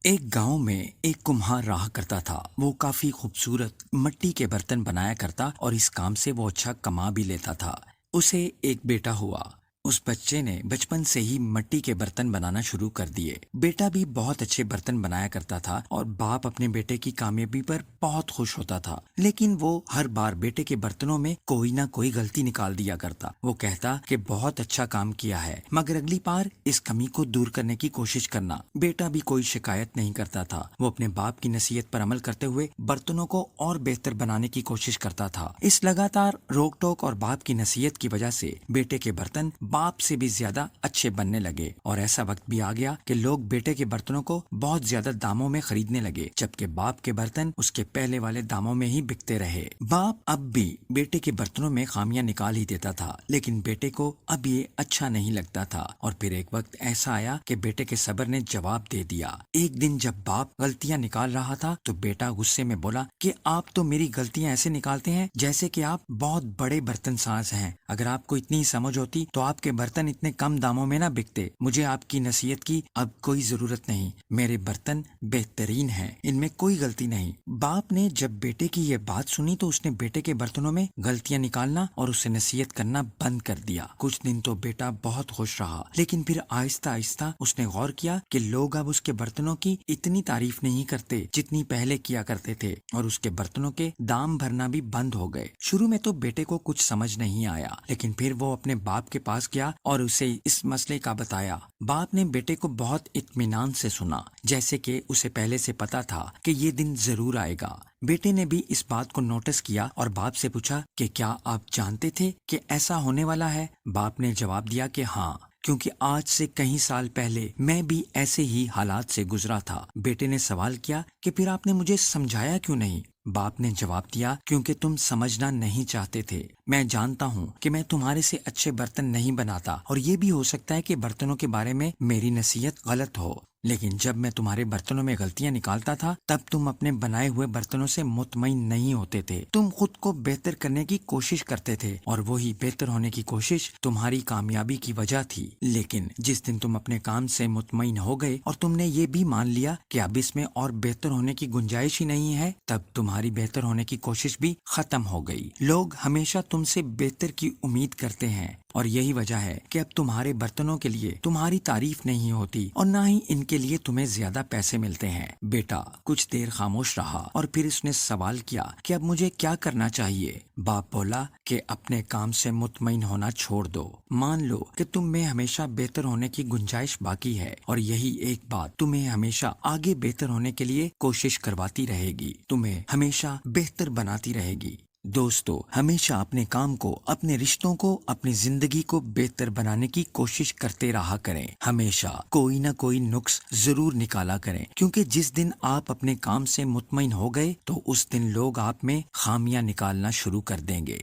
ایک گاؤں میں ایک کمہار رہا کرتا تھا۔ وہ کافی خوبصورت مٹی کے برتن بنایا کرتا اور اس کام سے وہ اچھا کما بھی لیتا تھا۔ اسے ایک بیٹا ہوا۔ اس بچے نے بچپن سے ہی مٹی کے برتن بنانا شروع کر دیے۔ بیٹا بھی بہت اچھے برتن بنایا کرتا تھا اور باپ اپنے بیٹے کی کامیابی پر بہت خوش ہوتا تھا، لیکن وہ ہر بار بیٹے کے برتنوں میں کوئی نہ کوئی غلطی نکال دیا کرتا۔ وہ کہتا کہ بہت اچھا کام کیا ہے، مگر اگلی بار اس کمی کو دور کرنے کی کوشش کرنا۔ بیٹا بھی کوئی شکایت نہیں کرتا تھا۔ وہ اپنے باپ کی نصیحت پر عمل کرتے ہوئے برتنوں کو اور بہتر بنانے کی کوشش کرتا تھا۔ اس لگاتار روک ٹوک اور باپ کی نصیحت کی وجہ سے بیٹے کے برتن باپ سے بھی زیادہ اچھے بننے لگے، اور ایسا وقت بھی آ گیا کہ لوگ بیٹے کے برتنوں کو بہت زیادہ داموں میں خریدنے لگے، جبکہ باپ کے برتن اس کے پہلے والے داموں میں ہی بکتے رہے۔ باپ اب بھی بیٹے کے برتنوں میں خامیاں نکال ہی دیتا تھا، لیکن بیٹے کو اب یہ اچھا نہیں لگتا تھا، اور پھر ایک وقت ایسا آیا کہ بیٹے کے صبر نے جواب دے دیا۔ ایک دن جب باپ غلطیاں نکال رہا تھا تو بیٹا غصے میں بولا کہ آپ تو میری غلطیاں ایسے نکالتے ہیں جیسے کہ آپ بہت بڑے برتن ساز ہیں۔ اگر آپ کو اتنی سمجھ ہوتی تو آپ کے برتن اتنے کم داموں میں نہ بکتے۔ مجھے آپ کی نصیحت کی اب کوئی ضرورت نہیں، میرے برتن بہترین ہیں، ان میں کوئی غلطی نہیں۔ باپ نے جب بیٹے کی یہ بات سنی تو اس نے بیٹے کے برتنوں میں غلطیاں نکالنا اور اسے نصیحت کرنا بند کر دیا۔ کچھ دن تو بیٹا بہت خوش رہا، لیکن پھر آہستہ آہستہ اس نے غور کیا کہ لوگ اب اس کے برتنوں کی اتنی تعریف نہیں کرتے جتنی پہلے کیا کرتے تھے، اور اس کے برتنوں کے دام بھرنا بھی بند ہو گئے۔ شروع میں تو بیٹے کو کچھ سمجھ نہیں آیا، لیکن پھر وہ اپنے باپ کے پاس گیا اور اسے اس مسئلے کا بتایا۔ باپ نے بیٹے کو بہت اطمینان سے سنا، جیسے کہ اسے پہلے سے پتا تھا کہ یہ دن ضرور آئے گا۔ بیٹے نے بھی اس بات کو نوٹس کیا اور باپ سے پوچھا کہ کیا آپ جانتے تھے کہ ایسا ہونے والا ہے؟ باپ نے جواب دیا کہ ہاں، کیونکہ آج سے کئی سال پہلے میں بھی ایسے ہی حالات سے گزرا تھا۔ بیٹے نے سوال کیا کہ پھر آپ نے مجھے سمجھایا کیوں نہیں؟ باپ نے جواب دیا کیونکہ تم سمجھنا نہیں چاہتے تھے۔ میں جانتا ہوں کہ میں تمہارے سے اچھے برتن نہیں بناتا، اور یہ بھی ہو سکتا ہے کہ برتنوں کے بارے میں میری نصیحت غلط ہو، لیکن جب میں تمہارے برتنوں میں غلطیاں نکالتا تھا تب تم اپنے بنائے ہوئے برتنوں سے مطمئن نہیں ہوتے تھے۔ تم خود کو بہتر کرنے کی کوشش کرتے تھے، اور وہی بہتر ہونے کی کوشش تمہاری کامیابی کی وجہ تھی۔ لیکن جس دن تم اپنے کام سے مطمئن ہو گئے اور تم نے یہ بھی مان لیا کہ اب اس میں اور بہتر ہونے کی گنجائش ہی نہیں ہے، تب تمہاری بہتر ہونے کی کوشش بھی ختم ہو گئی۔ لوگ ہمیشہ تم سے بہتر کی امید کرتے ہیں، اور یہی وجہ ہے کہ اب تمہارے برتنوں کے لیے تمہاری تعریف نہیں ہوتی، اور نہ ہی ان کے لیے تمہیں زیادہ پیسے ملتے ہیں۔ بیٹا کچھ دیر خاموش رہا اور پھر اس نے سوال کیا کہ اب مجھے کیا کرنا چاہیے؟ باپ بولا کہ اپنے کام سے مطمئن ہونا چھوڑ دو۔ مان لو کہ تم میں ہمیشہ بہتر ہونے کی گنجائش باقی ہے، اور یہی ایک بات تمہیں ہمیشہ آگے بہتر ہونے کے لیے کوشش کرواتی رہے گی، تمہیں ہمیشہ بہتر بناتی رہے گی۔ دوستو، ہمیشہ اپنے کام کو، اپنے رشتوں کو، اپنی زندگی کو بہتر بنانے کی کوشش کرتے رہا کریں۔ ہمیشہ کوئی نہ کوئی نقص ضرور نکالا کریں، کیونکہ جس دن آپ اپنے کام سے مطمئن ہو گئے تو اس دن لوگ آپ میں خامیاں نکالنا شروع کر دیں گے۔